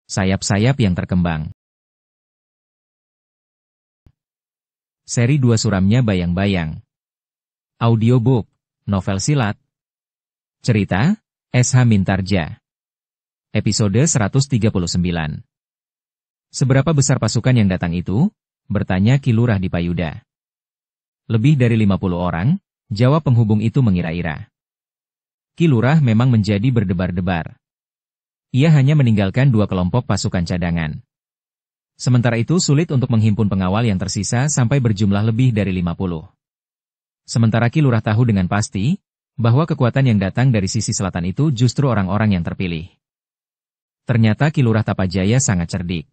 Sayap-sayap yang terkembang. Seri 2 suramnya Bayang-Bayang. Audiobook, novel silat. Cerita, S.H. Mintarja. Episode 139. Seberapa besar pasukan yang datang itu? Bertanya Ki Lurah di Payuda. Lebih dari 50 orang, jawab penghubung itu mengira-ira. Ki Lurah memang menjadi berdebar-debar. Ia hanya meninggalkan 2 kelompok pasukan cadangan. Sementara itu sulit untuk menghimpun pengawal yang tersisa sampai berjumlah lebih dari 50. Sementara Ki Lurah tahu dengan pasti, bahwa kekuatan yang datang dari sisi selatan itu justru orang-orang yang terpilih. Ternyata Ki Lurah Tapajaya sangat cerdik.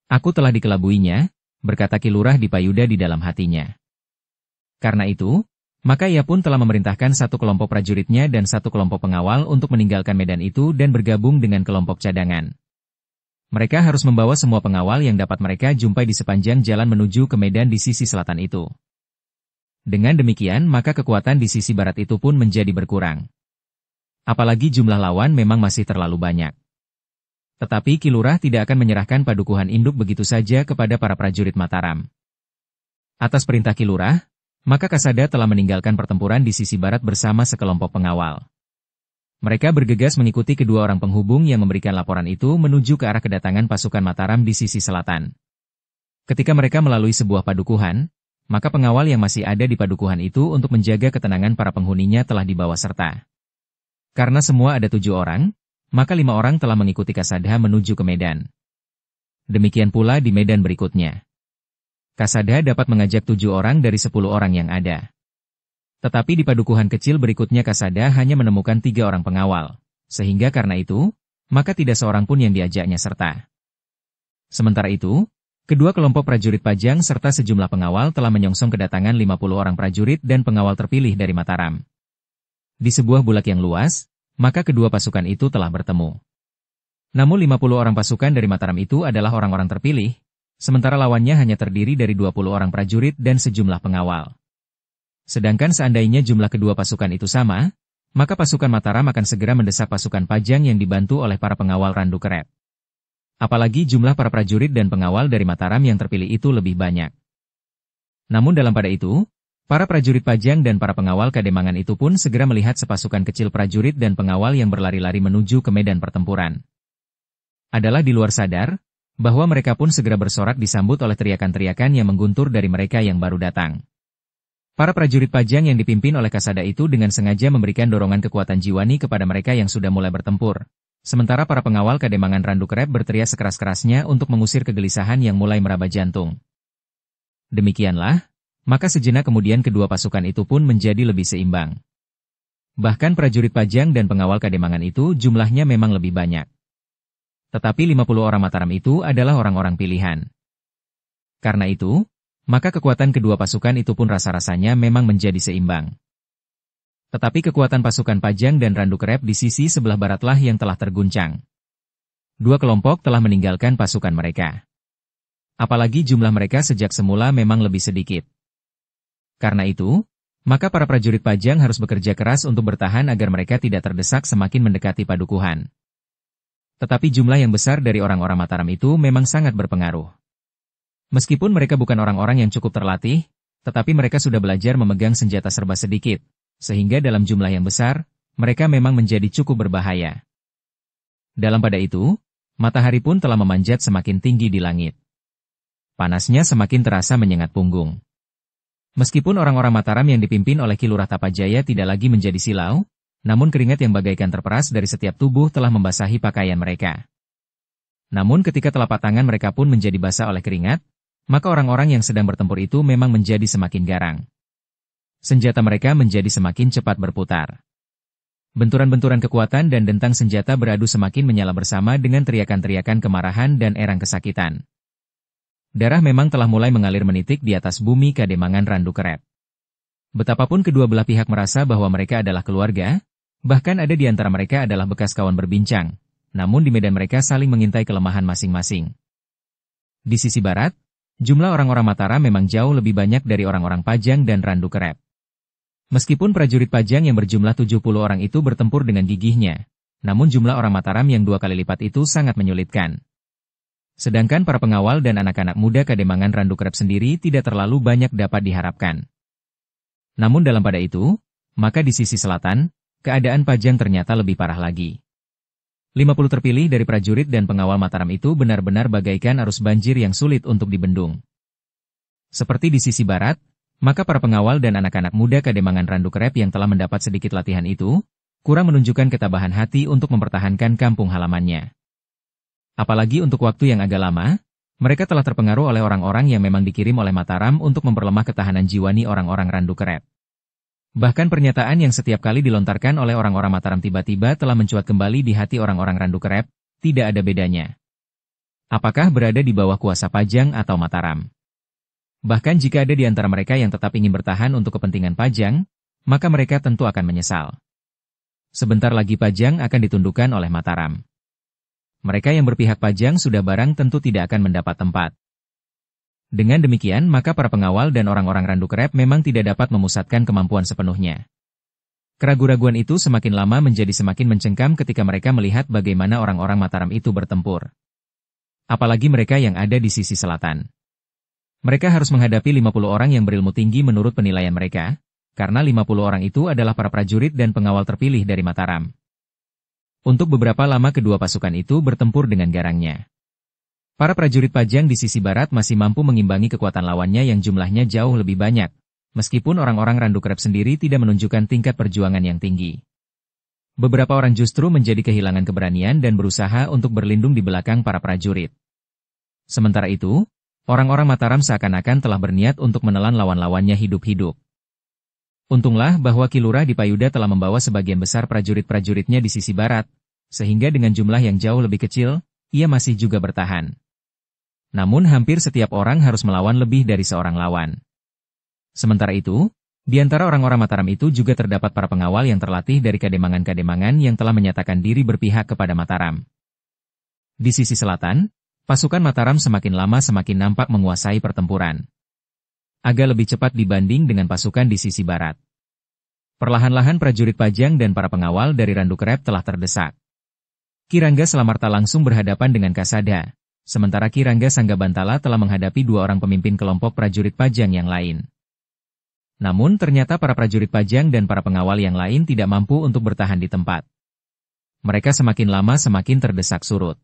Aku telah dikelabuinya, berkata Ki Lurah di Payuda di dalam hatinya. Karena itu, maka ia pun telah memerintahkan 1 kelompok prajuritnya dan 1 kelompok pengawal untuk meninggalkan medan itu dan bergabung dengan kelompok cadangan. Mereka harus membawa semua pengawal yang dapat mereka jumpai di sepanjang jalan menuju ke medan di sisi selatan itu. Dengan demikian maka kekuatan di sisi barat itu pun menjadi berkurang. Apalagi jumlah lawan memang masih terlalu banyak. Tetapi Ki Lurah tidak akan menyerahkan padukuhan induk begitu saja kepada para prajurit Mataram. Atas perintah Ki Lurah, maka Kasada telah meninggalkan pertempuran di sisi barat bersama sekelompok pengawal. Mereka bergegas mengikuti kedua orang penghubung yang memberikan laporan itu menuju ke arah kedatangan pasukan Mataram di sisi selatan. Ketika mereka melalui sebuah padukuhan, maka pengawal yang masih ada di padukuhan itu untuk menjaga ketenangan para penghuninya telah dibawa serta. Karena semua ada 7 orang, maka 5 orang telah mengikuti Kasada menuju ke medan. Demikian pula di medan berikutnya. Kasada dapat mengajak 7 orang dari 10 orang yang ada. Tetapi di padukuhan kecil berikutnya Kasada hanya menemukan 3 orang pengawal, sehingga karena itu, maka tidak seorang pun yang diajaknya serta. Sementara itu, kedua kelompok prajurit Pajang serta sejumlah pengawal telah menyongsong kedatangan 50 orang prajurit dan pengawal terpilih dari Mataram. Di sebuah bulak yang luas, maka kedua pasukan itu telah bertemu. Namun 50 orang pasukan dari Mataram itu adalah orang-orang terpilih, sementara lawannya hanya terdiri dari 20 orang prajurit dan sejumlah pengawal. Sedangkan seandainya jumlah kedua pasukan itu sama, maka pasukan Mataram akan segera mendesak pasukan Pajang yang dibantu oleh para pengawal Randu Kerep. Apalagi jumlah para prajurit dan pengawal dari Mataram yang terpilih itu lebih banyak. Namun dalam pada itu, para prajurit Pajang dan para pengawal Kademangan itu pun segera melihat sepasukan kecil prajurit dan pengawal yang berlari-lari menuju ke medan pertempuran. Adalah di luar sadar, bahwa mereka pun segera bersorak disambut oleh teriakan-teriakan yang mengguntur dari mereka yang baru datang. Para prajurit Pajang yang dipimpin oleh Kasada itu dengan sengaja memberikan dorongan kekuatan jiwani kepada mereka yang sudah mulai bertempur. Sementara para pengawal Kademangan Randu Kerep berteriak sekeras-kerasnya untuk mengusir kegelisahan yang mulai meraba jantung. Demikianlah, maka sejenak kemudian kedua pasukan itu pun menjadi lebih seimbang. Bahkan prajurit Pajang dan pengawal Kademangan itu jumlahnya memang lebih banyak. Tetapi 50 orang Mataram itu adalah orang-orang pilihan. Karena itu, maka kekuatan kedua pasukan itu pun rasa-rasanya memang menjadi seimbang. Tetapi kekuatan pasukan Pajang dan Randu Kerep di sisi sebelah baratlah yang telah terguncang. 2 kelompok telah meninggalkan pasukan mereka. Apalagi jumlah mereka sejak semula memang lebih sedikit. Karena itu, maka para prajurit Pajang harus bekerja keras untuk bertahan agar mereka tidak terdesak semakin mendekati padukuhan. Tetapi jumlah yang besar dari orang-orang Mataram itu memang sangat berpengaruh. Meskipun mereka bukan orang-orang yang cukup terlatih, tetapi mereka sudah belajar memegang senjata serba sedikit, sehingga dalam jumlah yang besar, mereka memang menjadi cukup berbahaya. Dalam pada itu, matahari pun telah memanjat semakin tinggi di langit. Panasnya semakin terasa menyengat punggung. Meskipun orang-orang Mataram yang dipimpin oleh Ki Lurah Tapajaya tidak lagi menjadi silau, namun keringat yang bagaikan terperas dari setiap tubuh telah membasahi pakaian mereka. Namun ketika telapak tangan mereka pun menjadi basah oleh keringat, maka orang-orang yang sedang bertempur itu memang menjadi semakin garang. Senjata mereka menjadi semakin cepat berputar. Benturan-benturan kekuatan dan dentang senjata beradu semakin menyala bersama dengan teriakan-teriakan kemarahan dan erang kesakitan. Darah memang telah mulai mengalir menitik di atas bumi Kademangan Randu Kerep. Betapapun kedua belah pihak merasa bahwa mereka adalah keluarga, bahkan ada di antara mereka adalah bekas kawan berbincang, namun di medan mereka saling mengintai kelemahan masing-masing. Di sisi barat, jumlah orang-orang Mataram memang jauh lebih banyak dari orang-orang Pajang dan Randu Kerep. Meskipun prajurit Pajang yang berjumlah 70 orang itu bertempur dengan gigihnya, namun jumlah orang Mataram yang 2 kali lipat itu sangat menyulitkan. Sedangkan para pengawal dan anak-anak muda Kademangan Randu Krep sendiri tidak terlalu banyak dapat diharapkan. Namun dalam pada itu, maka di sisi selatan, keadaan Pajang ternyata lebih parah lagi. 50 terpilih dari prajurit dan pengawal Mataram itu benar-benar bagaikan arus banjir yang sulit untuk dibendung. Seperti di sisi barat, maka para pengawal dan anak-anak muda Kademangan Randu Krep yang telah mendapat sedikit latihan itu, kurang menunjukkan ketabahan hati untuk mempertahankan kampung halamannya. Apalagi untuk waktu yang agak lama, mereka telah terpengaruh oleh orang-orang yang memang dikirim oleh Mataram untuk memperlemah ketahanan jiwani orang-orang Randu Krep. Bahkan pernyataan yang setiap kali dilontarkan oleh orang-orang Mataram tiba-tiba telah mencuat kembali di hati orang-orang Randu Krep, tidak ada bedanya. Apakah berada di bawah kuasa Pajang atau Mataram? Bahkan jika ada di antara mereka yang tetap ingin bertahan untuk kepentingan Pajang, maka mereka tentu akan menyesal. Sebentar lagi Pajang akan ditundukkan oleh Mataram. Mereka yang berpihak Pajang sudah barang tentu tidak akan mendapat tempat. Dengan demikian maka para pengawal dan orang-orang Randu Krep memang tidak dapat memusatkan kemampuan sepenuhnya. Keraguan-raguan itu semakin lama menjadi semakin mencengkam ketika mereka melihat bagaimana orang-orang Mataram itu bertempur. Apalagi mereka yang ada di sisi selatan. Mereka harus menghadapi 50 orang yang berilmu tinggi menurut penilaian mereka, karena 50 orang itu adalah para prajurit dan pengawal terpilih dari Mataram. Untuk beberapa lama kedua pasukan itu bertempur dengan garangnya. Para prajurit Pajang di sisi barat masih mampu mengimbangi kekuatan lawannya yang jumlahnya jauh lebih banyak, meskipun orang-orang Randu Krep sendiri tidak menunjukkan tingkat perjuangan yang tinggi. Beberapa orang justru menjadi kehilangan keberanian dan berusaha untuk berlindung di belakang para prajurit. Sementara itu, orang-orang Mataram seakan-akan telah berniat untuk menelan lawan-lawannya hidup-hidup. Untunglah bahwa Ki Lurah di Payuda telah membawa sebagian besar prajurit-prajuritnya di sisi barat, sehingga dengan jumlah yang jauh lebih kecil, ia masih juga bertahan. Namun hampir setiap orang harus melawan lebih dari seorang lawan. Sementara itu, di antara orang-orang Mataram itu juga terdapat para pengawal yang terlatih dari Kademangan-Kademangan yang telah menyatakan diri berpihak kepada Mataram. Di sisi selatan, pasukan Mataram semakin lama semakin nampak menguasai pertempuran. Agak lebih cepat dibanding dengan pasukan di sisi barat. Perlahan-lahan prajurit Pajang dan para pengawal dari Randu Krep telah terdesak. Ki Rangga Selamarta langsung berhadapan dengan Kasada, sementara Ki Rangga Sanggabantala telah menghadapi 2 orang pemimpin kelompok prajurit Pajang yang lain. Namun ternyata para prajurit Pajang dan para pengawal yang lain tidak mampu untuk bertahan di tempat. Mereka semakin lama semakin terdesak surut.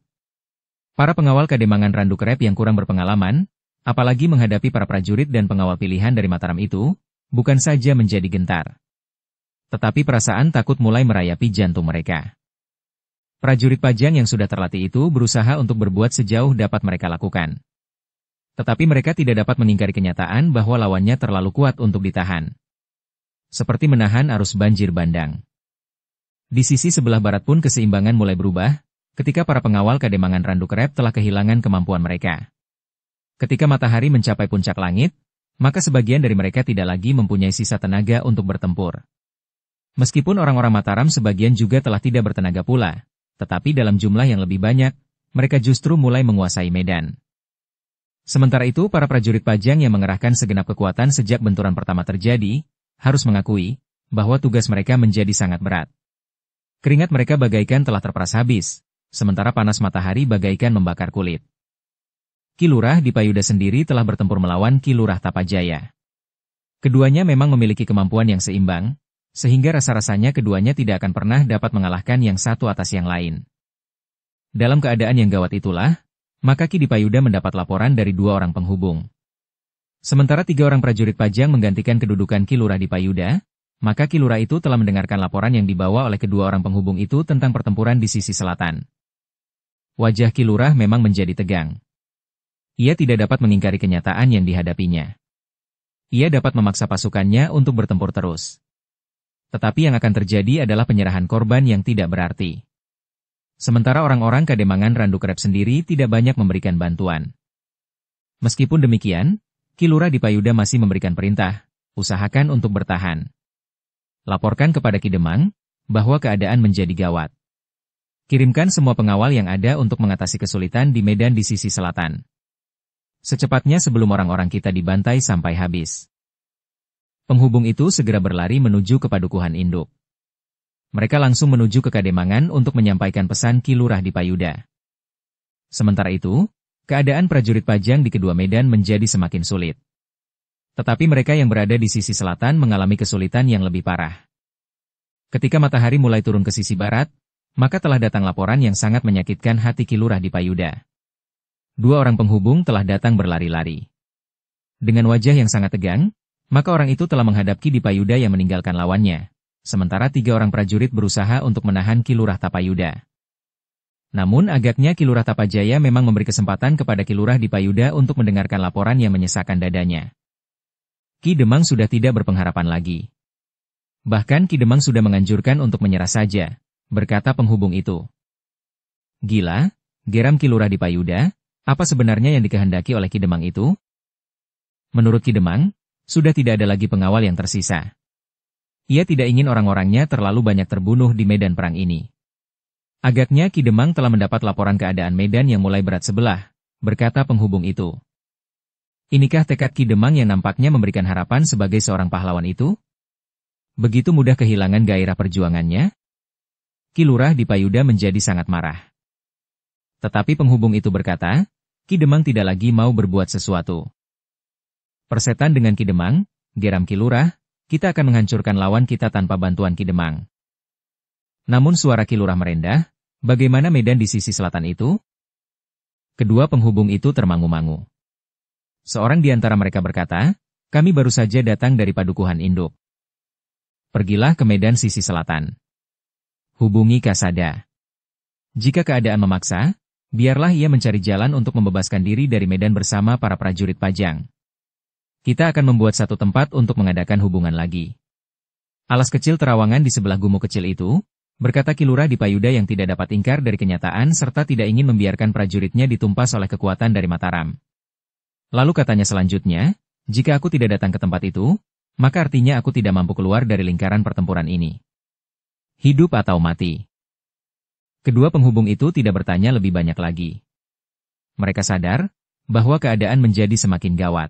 Para pengawal Kademangan Randu Krep yang kurang berpengalaman, apalagi menghadapi para prajurit dan pengawal pilihan dari Mataram itu, bukan saja menjadi gentar. Tetapi perasaan takut mulai merayapi jantung mereka. Prajurit Pajang yang sudah terlatih itu berusaha untuk berbuat sejauh dapat mereka lakukan. Tetapi mereka tidak dapat mengingkari kenyataan bahwa lawannya terlalu kuat untuk ditahan. Seperti menahan arus banjir bandang. Di sisi sebelah barat pun keseimbangan mulai berubah, ketika para pengawal Kademangan Randu Krep telah kehilangan kemampuan mereka. Ketika matahari mencapai puncak langit, maka sebagian dari mereka tidak lagi mempunyai sisa tenaga untuk bertempur. Meskipun orang-orang Mataram sebagian juga telah tidak bertenaga pula, tetapi dalam jumlah yang lebih banyak, mereka justru mulai menguasai medan. Sementara itu para prajurit Pajang yang mengerahkan segenap kekuatan sejak benturan pertama terjadi, harus mengakui bahwa tugas mereka menjadi sangat berat. Keringat mereka bagaikan telah terperas habis, sementara panas matahari bagaikan membakar kulit. Ki Lurah di Payuda sendiri telah bertempur melawan Ki Lurah Tapajaya. Keduanya memang memiliki kemampuan yang seimbang, sehingga rasa-rasanya keduanya tidak akan pernah dapat mengalahkan yang satu atas yang lain. Dalam keadaan yang gawat itulah, maka Ki di Payuda mendapat laporan dari 2 orang penghubung. Sementara 3 orang prajurit Pajang menggantikan kedudukan Ki Lurah di Payuda, maka Ki Lurah itu telah mendengarkan laporan yang dibawa oleh kedua orang penghubung itu tentang pertempuran di sisi selatan. Wajah Ki Lurah memang menjadi tegang. Ia tidak dapat mengingkari kenyataan yang dihadapinya. Ia dapat memaksa pasukannya untuk bertempur terus. Tetapi yang akan terjadi adalah penyerahan korban yang tidak berarti. Sementara orang-orang Kademangan Randu Krep sendiri tidak banyak memberikan bantuan. Meskipun demikian, Ki Lurah di Payuda masih memberikan perintah, usahakan untuk bertahan. Laporkan kepada Ki Demang, bahwa keadaan menjadi gawat. Kirimkan semua pengawal yang ada untuk mengatasi kesulitan di medan di sisi selatan. Secepatnya sebelum orang-orang kita dibantai sampai habis. Penghubung itu segera berlari menuju ke padukuhan induk. mereka langsung menuju ke Kademangan untuk menyampaikan pesan Ki Lurah di Payuda. Sementara itu, keadaan prajurit Pajang di kedua medan menjadi semakin sulit. Tetapi mereka yang berada di sisi selatan mengalami kesulitan yang lebih parah. Ketika matahari mulai turun ke sisi barat, maka telah datang laporan yang sangat menyakitkan hati Ki Lurah di Payuda. 2 orang penghubung telah datang berlari-lari. Dengan wajah yang sangat tegang, maka orang itu telah menghadap Ki Dipayuda yang meninggalkan lawannya. Sementara 3 orang prajurit berusaha untuk menahan Ki Lurah Tapayuda. Namun agaknya Ki Lurah Tapajaya memang memberi kesempatan kepada Ki Lurah Dipayuda untuk mendengarkan laporan yang menyesakkan dadanya. Ki Demang sudah tidak berpengharapan lagi. Bahkan Ki Demang sudah menganjurkan untuk menyerah saja, berkata penghubung itu. Gila, geram Ki Lurah Dipayuda, apa sebenarnya yang dikehendaki oleh Ki Demang itu? Menurut Ki Demang, sudah tidak ada lagi pengawal yang tersisa. Ia tidak ingin orang-orangnya terlalu banyak terbunuh di medan perang ini. Agaknya Ki Demang telah mendapat laporan keadaan medan yang mulai berat sebelah, berkata penghubung itu. Inikah tekad Ki Demang yang nampaknya memberikan harapan sebagai seorang pahlawan itu? Begitu mudah kehilangan gairah perjuangannya? Ki Lurah Dipayuda menjadi sangat marah. Tetapi penghubung itu berkata, Ki Demang tidak lagi mau berbuat sesuatu. Persetan dengan Ki Demang, geram Ki Lurah, kita akan menghancurkan lawan kita tanpa bantuan Ki Demang. Namun suara Ki Lurah merendah, bagaimana medan di sisi selatan itu? Kedua penghubung itu termangu-mangu. Seorang di antara mereka berkata, kami baru saja datang dari Padukuhan Induk. Pergilah ke medan sisi selatan. Hubungi Kasada. Jika keadaan memaksa, biarlah ia mencari jalan untuk membebaskan diri dari medan bersama para prajurit Pajang. Kita akan membuat satu tempat untuk mengadakan hubungan lagi. Alas kecil terawangan di sebelah gumuk kecil itu, berkata Ki Lurah Dipayuda yang tidak dapat ingkar dari kenyataan serta tidak ingin membiarkan prajuritnya ditumpas oleh kekuatan dari Mataram. Lalu katanya selanjutnya, jika aku tidak datang ke tempat itu, maka artinya aku tidak mampu keluar dari lingkaran pertempuran ini. Hidup atau mati. Kedua penghubung itu tidak bertanya lebih banyak lagi. Mereka sadar bahwa keadaan menjadi semakin gawat.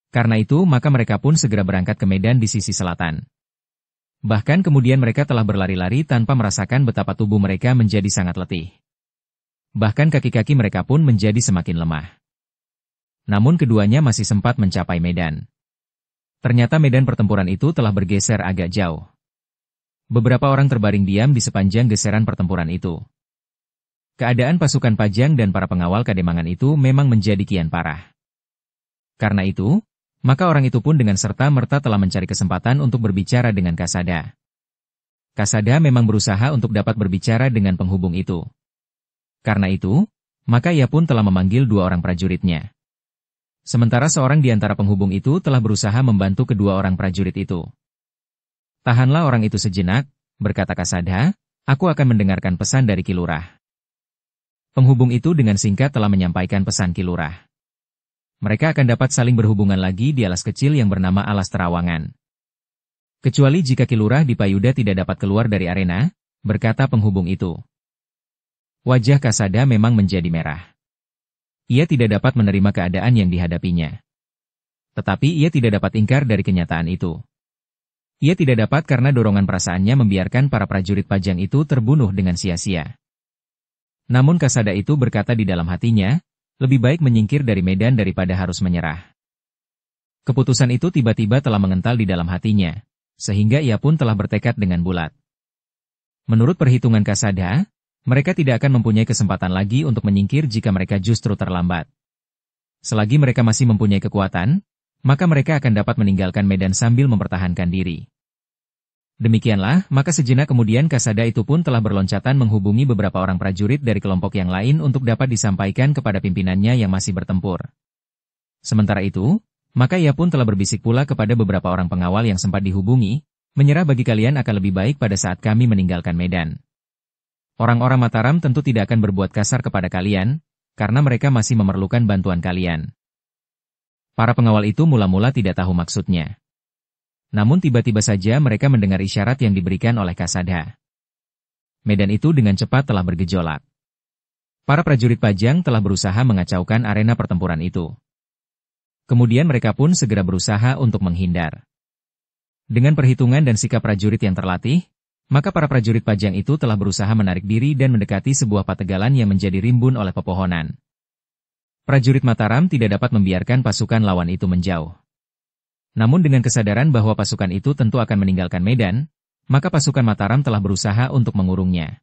Karena itu maka mereka pun segera berangkat ke medan di sisi selatan. Bahkan kemudian mereka telah berlari-lari tanpa merasakan betapa tubuh mereka menjadi sangat letih. Bahkan kaki-kaki mereka pun menjadi semakin lemah. Namun keduanya masih sempat mencapai medan. Ternyata medan pertempuran itu telah bergeser agak jauh. Beberapa orang terbaring diam di sepanjang geseran pertempuran itu. Keadaan pasukan Pajang dan para pengawal Kademangan itu memang menjadi kian parah. Karena itu, maka orang itu pun dengan serta-merta telah mencari kesempatan untuk berbicara dengan Kasada. Kasada memang berusaha untuk dapat berbicara dengan penghubung itu. Karena itu, maka ia pun telah memanggil 2 orang prajuritnya. Sementara seorang di antara penghubung itu telah berusaha membantu kedua orang prajurit itu. Tahanlah orang itu sejenak, berkata Kasada, aku akan mendengarkan pesan dari Ki Lurah. Penghubung itu dengan singkat telah menyampaikan pesan Ki Lurah. Mereka akan dapat saling berhubungan lagi di alas kecil yang bernama Alas Terawangan. Kecuali jika Ki Lurah Dipayuda tidak dapat keluar dari arena, berkata penghubung itu. Wajah Kasada memang menjadi merah. Ia tidak dapat menerima keadaan yang dihadapinya. Tetapi ia tidak dapat ingkar dari kenyataan itu. Ia tidak dapat karena dorongan perasaannya membiarkan para prajurit Pajang itu terbunuh dengan sia-sia. Namun Kasada itu berkata di dalam hatinya, lebih baik menyingkir dari medan daripada harus menyerah. Keputusan itu tiba-tiba telah mengental di dalam hatinya, sehingga ia pun telah bertekad dengan bulat. Menurut perhitungan Kasada, mereka tidak akan mempunyai kesempatan lagi untuk menyingkir jika mereka justru terlambat. Selagi mereka masih mempunyai kekuatan, maka mereka akan dapat meninggalkan medan sambil mempertahankan diri. Demikianlah, maka sejenak kemudian Kasada itu pun telah berloncatan menghubungi beberapa orang prajurit dari kelompok yang lain untuk dapat disampaikan kepada pimpinannya yang masih bertempur. Sementara itu, maka ia pun telah berbisik pula kepada beberapa orang pengawal yang sempat dihubungi, menyerah bagi kalian akan lebih baik pada saat kami meninggalkan medan. Orang-orang Mataram tentu tidak akan berbuat kasar kepada kalian, karena mereka masih memerlukan bantuan kalian. Para pengawal itu mula-mula tidak tahu maksudnya. Namun tiba-tiba saja mereka mendengar isyarat yang diberikan oleh Kasada. Medan itu dengan cepat telah bergejolak. Para prajurit Pajang telah berusaha mengacaukan arena pertempuran itu. Kemudian mereka pun segera berusaha untuk menghindar. Dengan perhitungan dan sikap prajurit yang terlatih, maka para prajurit Pajang itu telah berusaha menarik diri dan mendekati sebuah pategalan yang menjadi rimbun oleh pepohonan. Prajurit Mataram tidak dapat membiarkan pasukan lawan itu menjauh. Namun dengan kesadaran bahwa pasukan itu tentu akan meninggalkan medan, maka pasukan Mataram telah berusaha untuk mengurungnya.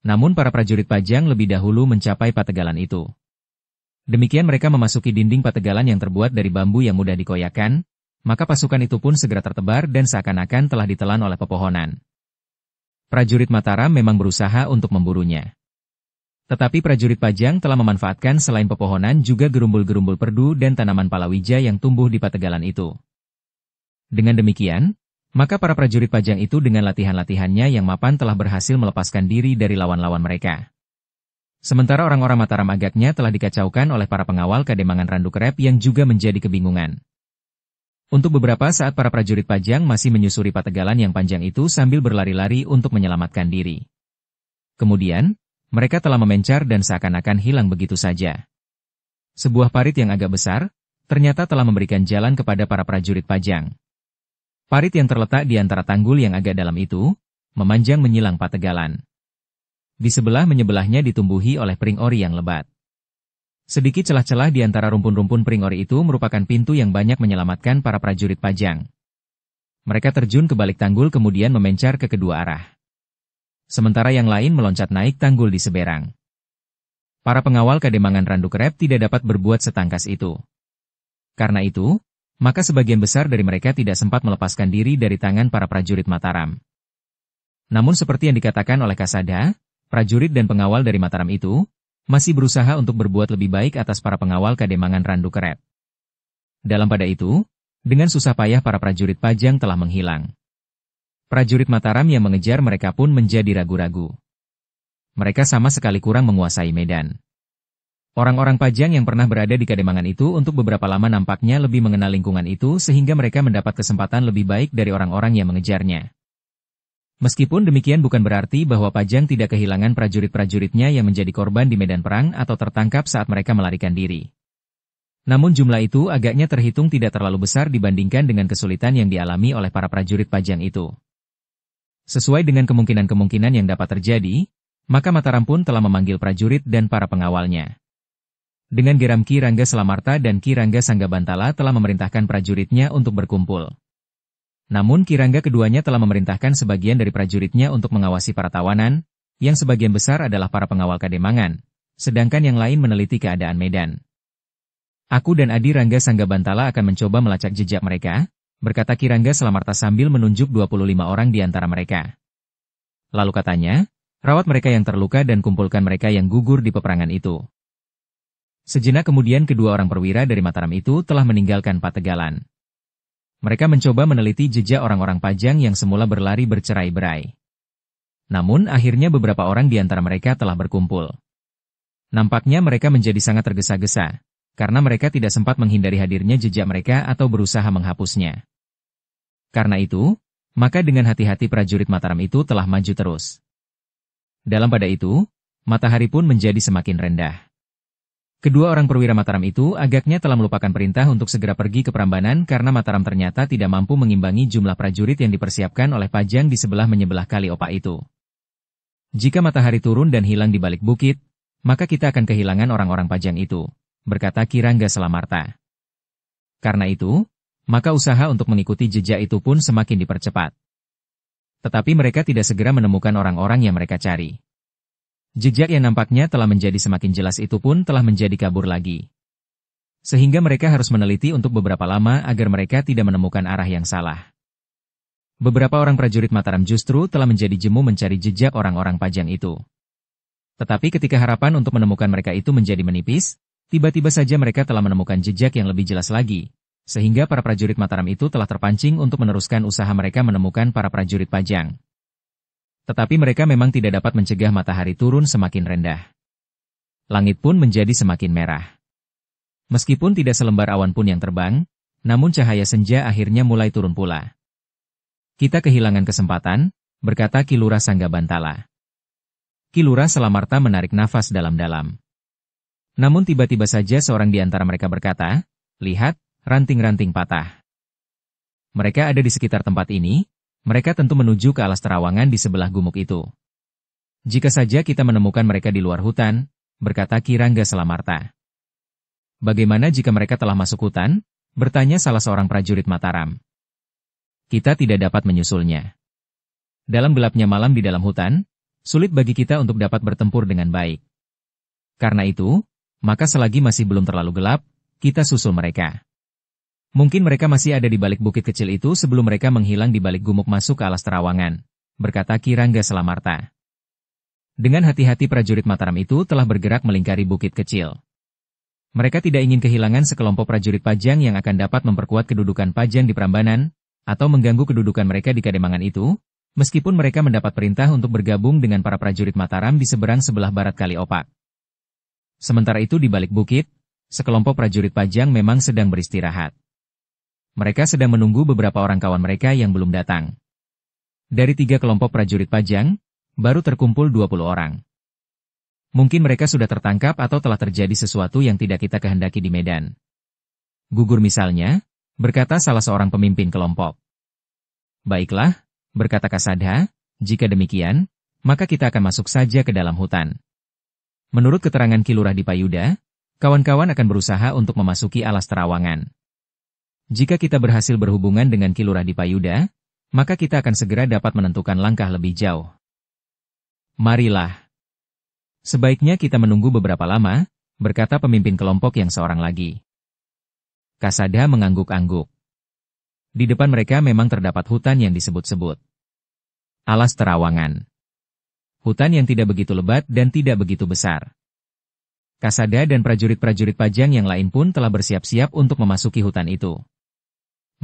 Namun para prajurit Pajang lebih dahulu mencapai pategalan itu. Demikian mereka memasuki dinding pategalan yang terbuat dari bambu yang mudah dikoyakkan, maka pasukan itu pun segera tertebar dan seakan-akan telah ditelan oleh pepohonan. Prajurit Mataram memang berusaha untuk memburunya. Tetapi prajurit Pajang telah memanfaatkan selain pepohonan juga gerumbul-gerumbul perdu dan tanaman palawija yang tumbuh di pategalan itu. Dengan demikian, maka para prajurit Pajang itu dengan latihan-latihannya yang mapan telah berhasil melepaskan diri dari lawan-lawan mereka. Sementara orang-orang Mataram agaknya telah dikacaukan oleh para pengawal Kademangan Randukerep yang juga menjadi kebingungan. Untuk beberapa saat para prajurit Pajang masih menyusuri pategalan yang panjang itu sambil berlari-lari untuk menyelamatkan diri. Kemudian, mereka telah memencar dan seakan-akan hilang begitu saja. Sebuah parit yang agak besar, ternyata telah memberikan jalan kepada para prajurit Pajang. Parit yang terletak di antara tanggul yang agak dalam itu, memanjang menyilang pategalan. Di sebelah-menyebelahnya ditumbuhi oleh pring ori yang lebat. Sedikit celah-celah di antara rumpun-rumpun pring ori itu merupakan pintu yang banyak menyelamatkan para prajurit Pajang. Mereka terjun ke balik tanggul kemudian memencar ke kedua arah. Sementara yang lain meloncat naik tanggul di seberang. Para pengawal Kademangan Randukerep tidak dapat berbuat setangkas itu. Karena itu, maka sebagian besar dari mereka tidak sempat melepaskan diri dari tangan para prajurit Mataram. Namun seperti yang dikatakan oleh Kasada, prajurit dan pengawal dari Mataram itu masih berusaha untuk berbuat lebih baik atas para pengawal Kademangan Randukerep. Dalam pada itu, dengan susah payah para prajurit Pajang telah menghilang. Prajurit Mataram yang mengejar mereka pun menjadi ragu-ragu. Mereka sama sekali kurang menguasai medan. Orang-orang Pajang yang pernah berada di Kademangan itu untuk beberapa lama nampaknya lebih mengenal lingkungan itu sehingga mereka mendapat kesempatan lebih baik dari orang-orang yang mengejarnya. Meskipun demikian bukan berarti bahwa Pajang tidak kehilangan prajurit-prajuritnya yang menjadi korban di medan perang atau tertangkap saat mereka melarikan diri. Namun jumlah itu agaknya terhitung tidak terlalu besar dibandingkan dengan kesulitan yang dialami oleh para prajurit Pajang itu. Sesuai dengan kemungkinan-kemungkinan yang dapat terjadi, maka Mataram pun telah memanggil prajurit dan para pengawalnya. Dengan geram Ki Rangga Selamarta dan Ki Rangga Sanggabantala telah memerintahkan prajuritnya untuk berkumpul. Namun Ki Rangga keduanya telah memerintahkan sebagian dari prajuritnya untuk mengawasi para tawanan, yang sebagian besar adalah para pengawal Kademangan, sedangkan yang lain meneliti keadaan medan. Aku dan Adi Rangga Sanggabantala akan mencoba melacak jejak mereka, berkata Ki Rangga Selamarta sambil menunjuk 25 orang di antara mereka. Lalu katanya, rawat mereka yang terluka dan kumpulkan mereka yang gugur di peperangan itu. Sejenak kemudian kedua orang perwira dari Mataram itu telah meninggalkan pategalan. Mereka mencoba meneliti jejak orang-orang Pajang yang semula berlari bercerai-berai. Namun akhirnya beberapa orang di antara mereka telah berkumpul. Nampaknya mereka menjadi sangat tergesa-gesa, karena mereka tidak sempat menghindari hadirnya jejak mereka atau berusaha menghapusnya. Karena itu, maka dengan hati-hati prajurit Mataram itu telah maju terus. Dalam pada itu, matahari pun menjadi semakin rendah. Kedua orang perwira Mataram itu agaknya telah melupakan perintah untuk segera pergi ke Prambanan karena Mataram ternyata tidak mampu mengimbangi jumlah prajurit yang dipersiapkan oleh Pajang di sebelah-menyebelah kali opak itu. Jika matahari turun dan hilang di balik bukit, maka kita akan kehilangan orang-orang Pajang itu, berkata Ki Rangga Selamarta. Karena itu, maka usaha untuk mengikuti jejak itu pun semakin dipercepat. Tetapi mereka tidak segera menemukan orang-orang yang mereka cari. Jejak yang nampaknya telah menjadi semakin jelas itu pun telah menjadi kabur lagi. Sehingga mereka harus meneliti untuk beberapa lama agar mereka tidak menemukan arah yang salah. Beberapa orang prajurit Mataram justru telah menjadi jemu mencari jejak orang-orang Pajang itu. Tetapi ketika harapan untuk menemukan mereka itu menjadi menipis, tiba-tiba saja mereka telah menemukan jejak yang lebih jelas lagi, sehingga para prajurit Mataram itu telah terpancing untuk meneruskan usaha mereka menemukan para prajurit Pajang. Tetapi mereka memang tidak dapat mencegah matahari turun semakin rendah. Langit pun menjadi semakin merah. Meskipun tidak selembar awan pun yang terbang, namun cahaya senja akhirnya mulai turun pula. Kita kehilangan kesempatan, berkata Ki Lurah Sanggabantala. Ki Lurah Selamarta menarik nafas dalam-dalam. Namun tiba-tiba saja seorang di antara mereka berkata, lihat, ranting-ranting patah. Mereka ada di sekitar tempat ini, Mereka tentu menuju ke alas terawangan di sebelah gumuk itu. Jika saja kita menemukan mereka di luar hutan, berkata Ki Rangga Selamarta. Bagaimana jika mereka telah masuk hutan? Bertanya salah seorang prajurit Mataram. Kita tidak dapat menyusulnya. Dalam gelapnya malam di dalam hutan, sulit bagi kita untuk dapat bertempur dengan baik. Karena itu, maka selagi masih belum terlalu gelap, kita susul mereka. Mungkin mereka masih ada di balik bukit kecil itu sebelum mereka menghilang di balik gumuk masuk ke alas terawangan, berkata Ki Rangga Selamarta. Dengan hati-hati prajurit Mataram itu telah bergerak melingkari bukit kecil. Mereka tidak ingin kehilangan sekelompok prajurit Pajang yang akan dapat memperkuat kedudukan Pajang di Prambanan, atau mengganggu kedudukan mereka di Kademangan itu, meskipun mereka mendapat perintah untuk bergabung dengan para prajurit Mataram di seberang sebelah barat Kali Opak. Sementara itu di balik bukit, sekelompok prajurit Pajang memang sedang beristirahat. Mereka sedang menunggu beberapa orang kawan mereka yang belum datang. Dari 3 kelompok prajurit Pajang, baru terkumpul 20 orang. Mungkin mereka sudah tertangkap atau telah terjadi sesuatu yang tidak kita kehendaki di medan. Gugur misalnya, berkata salah seorang pemimpin kelompok. Baiklah, berkata Kasada, jika demikian, maka kita akan masuk saja ke dalam hutan. Menurut keterangan Ki Lurah Dipayuda, kawan-kawan akan berusaha untuk memasuki alas terawangan. Jika kita berhasil berhubungan dengan Ki Lurah Dipayuda, maka kita akan segera dapat menentukan langkah lebih jauh. Marilah. Sebaiknya kita menunggu beberapa lama, berkata pemimpin kelompok yang seorang lagi. Kasada mengangguk-angguk. Di depan mereka memang terdapat hutan yang disebut-sebut alas terawangan. Hutan yang tidak begitu lebat dan tidak begitu besar. Kasada dan prajurit-prajurit Pajang yang lain pun telah bersiap-siap untuk memasuki hutan itu.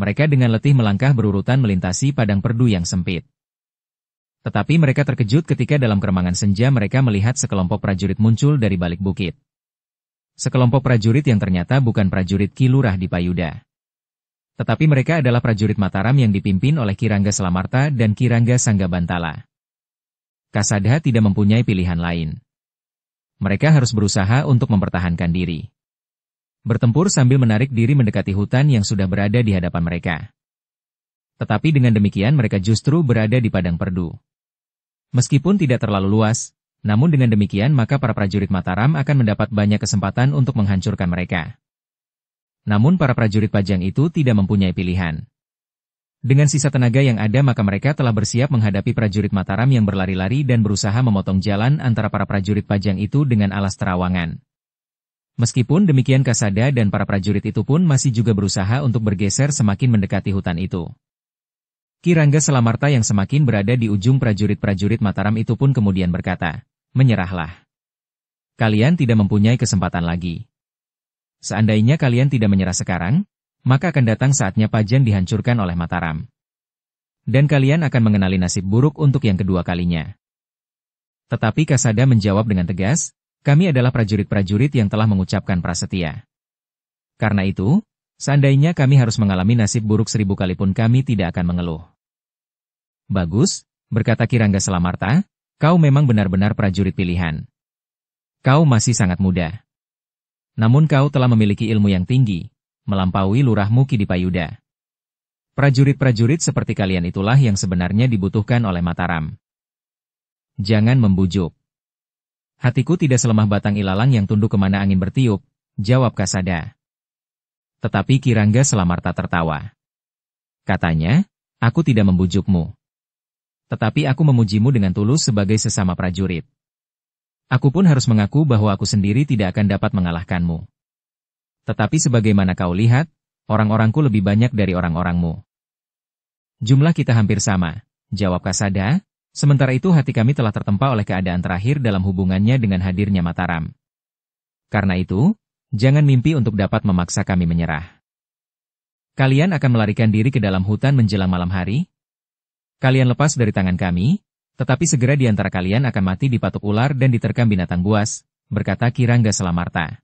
Mereka dengan letih melangkah berurutan melintasi padang perdu yang sempit. Tetapi mereka terkejut ketika dalam keremangan senja mereka melihat sekelompok prajurit muncul dari balik bukit. Sekelompok prajurit yang ternyata bukan prajurit Ki Lurah Dipayuda. Tetapi mereka adalah prajurit Mataram yang dipimpin oleh Ki Rangga Selamarta dan Ki Rangga Sanggabantala. Kasada tidak mempunyai pilihan lain. Mereka harus berusaha untuk mempertahankan diri. Bertempur sambil menarik diri mendekati hutan yang sudah berada di hadapan mereka. Tetapi dengan demikian mereka justru berada di padang perdu. Meskipun tidak terlalu luas, namun dengan demikian maka para prajurit Mataram akan mendapat banyak kesempatan untuk menghancurkan mereka. Namun para prajurit Pajang itu tidak mempunyai pilihan. Dengan sisa tenaga yang ada maka mereka telah bersiap menghadapi prajurit Mataram yang berlari-lari dan berusaha memotong jalan antara para prajurit Pajang itu dengan alas terawangan. Meskipun demikian Kasada dan para prajurit itu pun masih juga berusaha untuk bergeser semakin mendekati hutan itu. Ki Rangga Selamarta yang semakin berada di ujung prajurit-prajurit Mataram itu pun kemudian berkata, "Menyerahlah. Kalian tidak mempunyai kesempatan lagi. Seandainya kalian tidak menyerah sekarang, maka akan datang saatnya Pajang dihancurkan oleh Mataram. Dan kalian akan mengenali nasib buruk untuk yang kedua kalinya." Tetapi Kasada menjawab dengan tegas, "Kami adalah prajurit-prajurit yang telah mengucapkan prasetya. Karena itu, seandainya kami harus mengalami nasib buruk 1000 kali pun kami tidak akan mengeluh." "Bagus," berkata Ki Rangga Selamarta, "kau memang benar-benar prajurit pilihan. Kau masih sangat muda. Namun kau telah memiliki ilmu yang tinggi, melampaui lurahmu Ki Dipayuda. Prajurit-prajurit seperti kalian itulah yang sebenarnya dibutuhkan oleh Mataram. Jangan membujuk. Hatiku tidak selemah batang ilalang yang tunduk kemana angin bertiup," jawab Kasada. Tetapi Ki Rangga Selamarta tertawa. Katanya, "Aku tidak membujukmu. Tetapi aku memujimu dengan tulus sebagai sesama prajurit. Aku pun harus mengaku bahwa aku sendiri tidak akan dapat mengalahkanmu. Tetapi sebagaimana kau lihat, orang-orangku lebih banyak dari orang-orangmu." "Jumlah kita hampir sama," jawab Kasada, "sementara itu hati kami telah tertempa oleh keadaan terakhir dalam hubungannya dengan hadirnya Mataram. Karena itu, jangan mimpi untuk dapat memaksa kami menyerah. Kalian akan melarikan diri ke dalam hutan menjelang malam hari? Kalian lepas dari tangan kami, tetapi segera di antara kalian akan mati dipatuk ular dan diterkam binatang buas," berkata Ki Rangga Selamarta.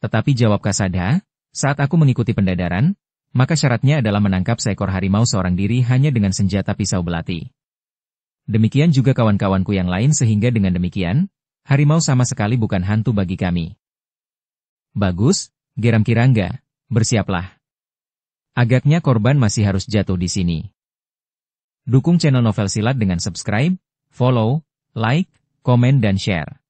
Tetapi jawab Kasada, "Saat aku mengikuti pendadaran, maka syaratnya adalah menangkap seekor harimau seorang diri hanya dengan senjata pisau belati. Demikian juga kawan-kawanku yang lain sehingga dengan demikian, harimau sama sekali bukan hantu bagi kami." "Bagus," geram Ki Rangga, "bersiaplah. Agaknya korban masih harus jatuh di sini." Dukung channel Novel Silat dengan subscribe, follow, like, komen dan share.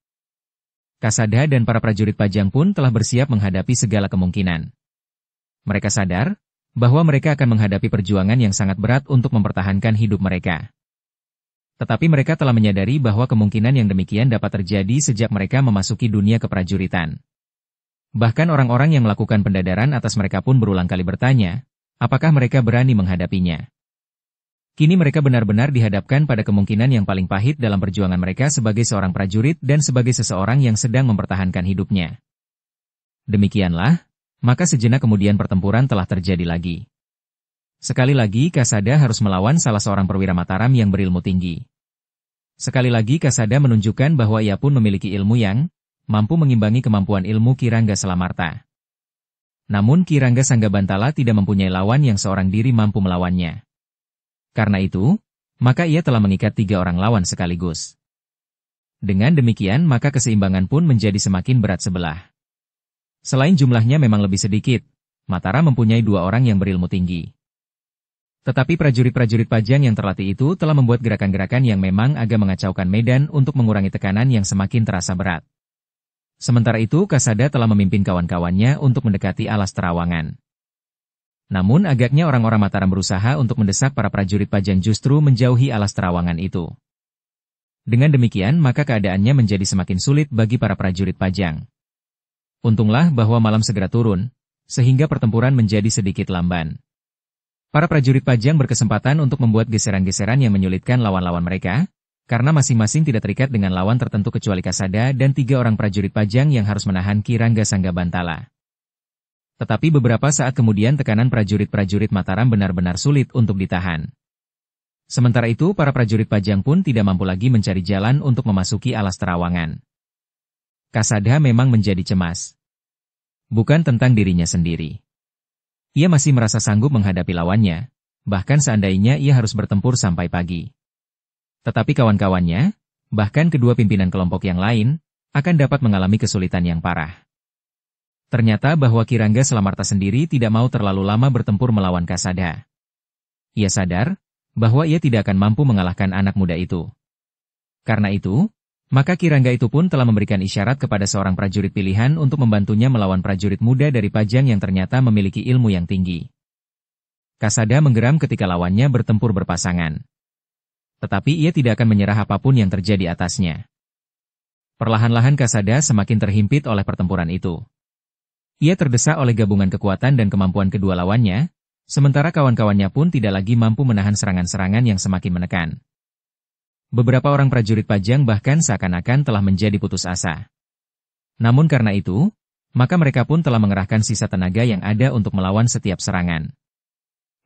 Kasada dan para prajurit Pajang pun telah bersiap menghadapi segala kemungkinan. Mereka sadar bahwa mereka akan menghadapi perjuangan yang sangat berat untuk mempertahankan hidup mereka. Tetapi mereka telah menyadari bahwa kemungkinan yang demikian dapat terjadi sejak mereka memasuki dunia keprajuritan. Bahkan orang-orang yang melakukan pendadaran atas mereka pun berulang kali bertanya, apakah mereka berani menghadapinya. Kini mereka benar-benar dihadapkan pada kemungkinan yang paling pahit dalam perjuangan mereka sebagai seorang prajurit dan sebagai seseorang yang sedang mempertahankan hidupnya. Demikianlah, maka sejenak kemudian pertempuran telah terjadi lagi. Sekali lagi Kasada harus melawan salah seorang perwira Mataram yang berilmu tinggi. Sekali lagi Kasada menunjukkan bahwa ia pun memiliki ilmu yang mampu mengimbangi kemampuan ilmu Ki Rangga Salamarta. Namun Ki Rangga Sanggabantala tidak mempunyai lawan yang seorang diri mampu melawannya. Karena itu, maka ia telah mengikat 3 orang lawan sekaligus. Dengan demikian maka keseimbangan pun menjadi semakin berat sebelah. Selain jumlahnya memang lebih sedikit, Mataram mempunyai 2 orang yang berilmu tinggi. Tetapi prajurit-prajurit Pajang yang terlatih itu telah membuat gerakan-gerakan yang memang agak mengacaukan medan untuk mengurangi tekanan yang semakin terasa berat. Sementara itu Kasada telah memimpin kawan-kawannya untuk mendekati alas terawangan. Namun agaknya orang-orang Mataram berusaha untuk mendesak para prajurit Pajang justru menjauhi alas terawangan itu. Dengan demikian maka keadaannya menjadi semakin sulit bagi para prajurit Pajang. Untunglah bahwa malam segera turun, sehingga pertempuran menjadi sedikit lamban. Para prajurit Pajang berkesempatan untuk membuat geseran-geseran yang menyulitkan lawan-lawan mereka, karena masing-masing tidak terikat dengan lawan tertentu kecuali Kasada dan 3 orang prajurit Pajang yang harus menahan Ki Rangga Sanggabantala. Tetapi beberapa saat kemudian tekanan prajurit-prajurit Mataram benar-benar sulit untuk ditahan. Sementara itu para prajurit Pajang pun tidak mampu lagi mencari jalan untuk memasuki alas terawangan. Kasada memang menjadi cemas. Bukan tentang dirinya sendiri. Ia masih merasa sanggup menghadapi lawannya, bahkan seandainya ia harus bertempur sampai pagi. Tetapi kawan-kawannya, bahkan kedua pimpinan kelompok yang lain, akan dapat mengalami kesulitan yang parah. Ternyata bahwa Ki Rangga Salamarta sendiri tidak mau terlalu lama bertempur melawan Kasada. Ia sadar bahwa ia tidak akan mampu mengalahkan anak muda itu. Karena itu, maka Ki Rangga itu pun telah memberikan isyarat kepada seorang prajurit pilihan untuk membantunya melawan prajurit muda dari Pajang yang ternyata memiliki ilmu yang tinggi. Kasada menggeram ketika lawannya bertempur berpasangan. Tetapi ia tidak akan menyerah apapun yang terjadi atasnya. Perlahan-lahan Kasada semakin terhimpit oleh pertempuran itu. Ia terdesak oleh gabungan kekuatan dan kemampuan kedua lawannya, sementara kawan-kawannya pun tidak lagi mampu menahan serangan-serangan yang semakin menekan. Beberapa orang prajurit Pajang bahkan seakan-akan telah menjadi putus asa. Namun karena itu, maka mereka pun telah mengerahkan sisa tenaga yang ada untuk melawan setiap serangan.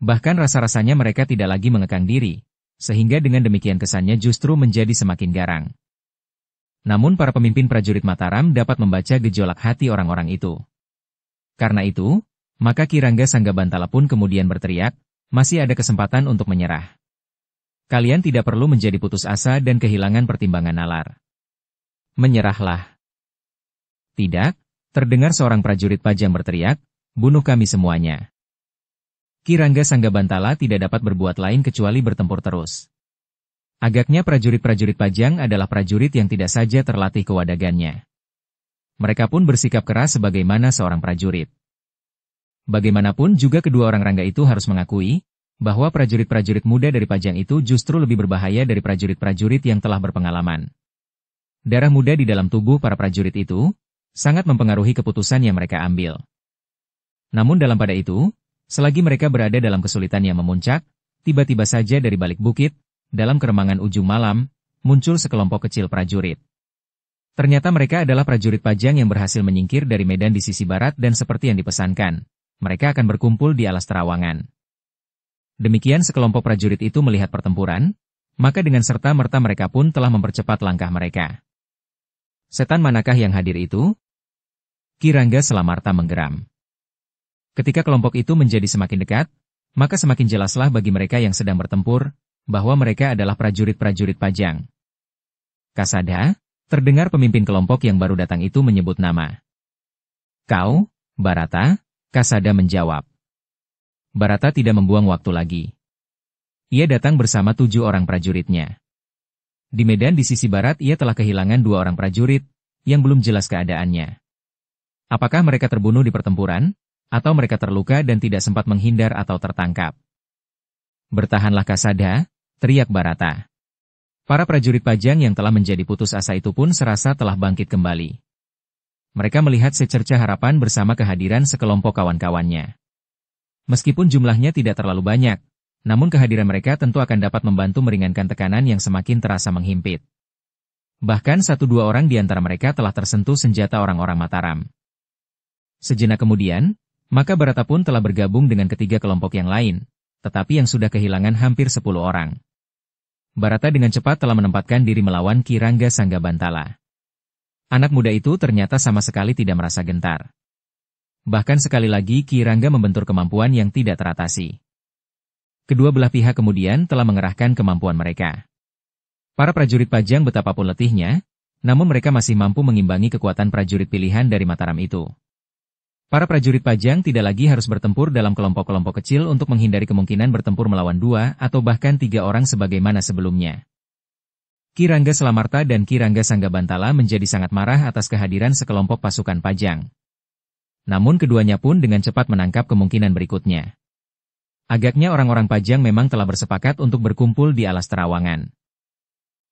Bahkan rasa-rasanya mereka tidak lagi mengekang diri, sehingga dengan demikian kesannya justru menjadi semakin garang. Namun para pemimpin prajurit Mataram dapat membaca gejolak hati orang-orang itu. Karena itu, maka Ki Rangga Sanggabantala pun kemudian berteriak, masih ada kesempatan untuk menyerah. Kalian tidak perlu menjadi putus asa dan kehilangan pertimbangan nalar. Menyerahlah. Tidak, terdengar seorang prajurit Pajang berteriak, bunuh kami semuanya. Ki Rangga Sanggabantala tidak dapat berbuat lain kecuali bertempur terus. Agaknya prajurit-prajurit Pajang adalah prajurit yang tidak saja terlatih kewadagannya. Mereka pun bersikap keras sebagaimana seorang prajurit. Bagaimanapun juga kedua orang Rangga itu harus mengakui, bahwa prajurit-prajurit muda dari Pajang itu justru lebih berbahaya dari prajurit-prajurit yang telah berpengalaman. Darah muda di dalam tubuh para prajurit itu, sangat mempengaruhi keputusan yang mereka ambil. Namun dalam pada itu, selagi mereka berada dalam kesulitan yang memuncak, tiba-tiba saja dari balik bukit, dalam keremangan ujung malam, muncul sekelompok kecil prajurit. Ternyata mereka adalah prajurit Pajang yang berhasil menyingkir dari medan di sisi barat dan seperti yang dipesankan, mereka akan berkumpul di alas terawangan. Demikian sekelompok prajurit itu melihat pertempuran, maka dengan serta-merta mereka pun telah mempercepat langkah mereka. Setan manakah yang hadir itu? Ki Rangga Salamarta menggeram. Ketika kelompok itu menjadi semakin dekat, maka semakin jelaslah bagi mereka yang sedang bertempur, bahwa mereka adalah prajurit-prajurit Pajang. Kasada, terdengar pemimpin kelompok yang baru datang itu menyebut nama. Kau, Barata? Kasada menjawab. Barata tidak membuang waktu lagi. Ia datang bersama 7 orang prajuritnya. Di medan di sisi barat ia telah kehilangan 2 orang prajurit, yang belum jelas keadaannya. Apakah mereka terbunuh di pertempuran, atau mereka terluka dan tidak sempat menghindar atau tertangkap? Bertahanlah Kasada, teriak Barata. Para prajurit Pajang yang telah menjadi putus asa itu pun serasa telah bangkit kembali. Mereka melihat secerca harapan bersama kehadiran sekelompok kawan-kawannya. Meskipun jumlahnya tidak terlalu banyak, namun kehadiran mereka tentu akan dapat membantu meringankan tekanan yang semakin terasa menghimpit. Bahkan 1-2 orang di antara mereka telah tersentuh senjata orang-orang Mataram. Sejenak kemudian, maka Barata pun telah bergabung dengan ketiga kelompok yang lain, tetapi yang sudah kehilangan hampir 10 orang. Barata dengan cepat telah menempatkan diri melawan Ki Rangga Sanggabantala. Anak muda itu ternyata sama sekali tidak merasa gentar. Bahkan sekali lagi Ki Rangga membentur kemampuan yang tidak teratasi. Kedua belah pihak kemudian telah mengerahkan kemampuan mereka. Para prajurit Pajang betapapun letihnya, namun mereka masih mampu mengimbangi kekuatan prajurit pilihan dari Mataram itu. Para prajurit Pajang tidak lagi harus bertempur dalam kelompok-kelompok kecil untuk menghindari kemungkinan bertempur melawan 2 atau bahkan 3 orang sebagaimana sebelumnya. Ki Rangga Selamarta dan Ki Rangga Sanggabantala menjadi sangat marah atas kehadiran sekelompok pasukan Pajang. Namun keduanya pun dengan cepat menangkap kemungkinan berikutnya. Agaknya orang-orang Pajang memang telah bersepakat untuk berkumpul di alas terawangan.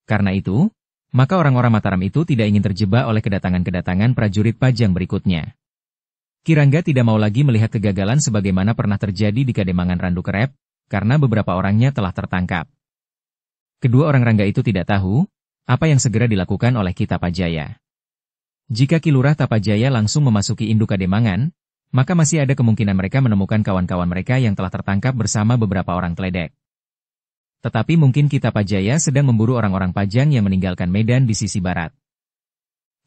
Karena itu, maka orang-orang Mataram itu tidak ingin terjebak oleh kedatangan-kedatangan prajurit Pajang berikutnya. Ki Rangga tidak mau lagi melihat kegagalan sebagaimana pernah terjadi di Kademangan Randu Kerep, karena beberapa orangnya telah tertangkap. Kedua orang Rangga itu tidak tahu, apa yang segera dilakukan oleh Ki Tapajaya. Jika Ki Lurah Tapajaya langsung memasuki induk Kademangan, maka masih ada kemungkinan mereka menemukan kawan-kawan mereka yang telah tertangkap bersama beberapa orang Kledek. Tetapi mungkin Ki Tapajaya sedang memburu orang-orang Pajang yang meninggalkan medan di sisi barat.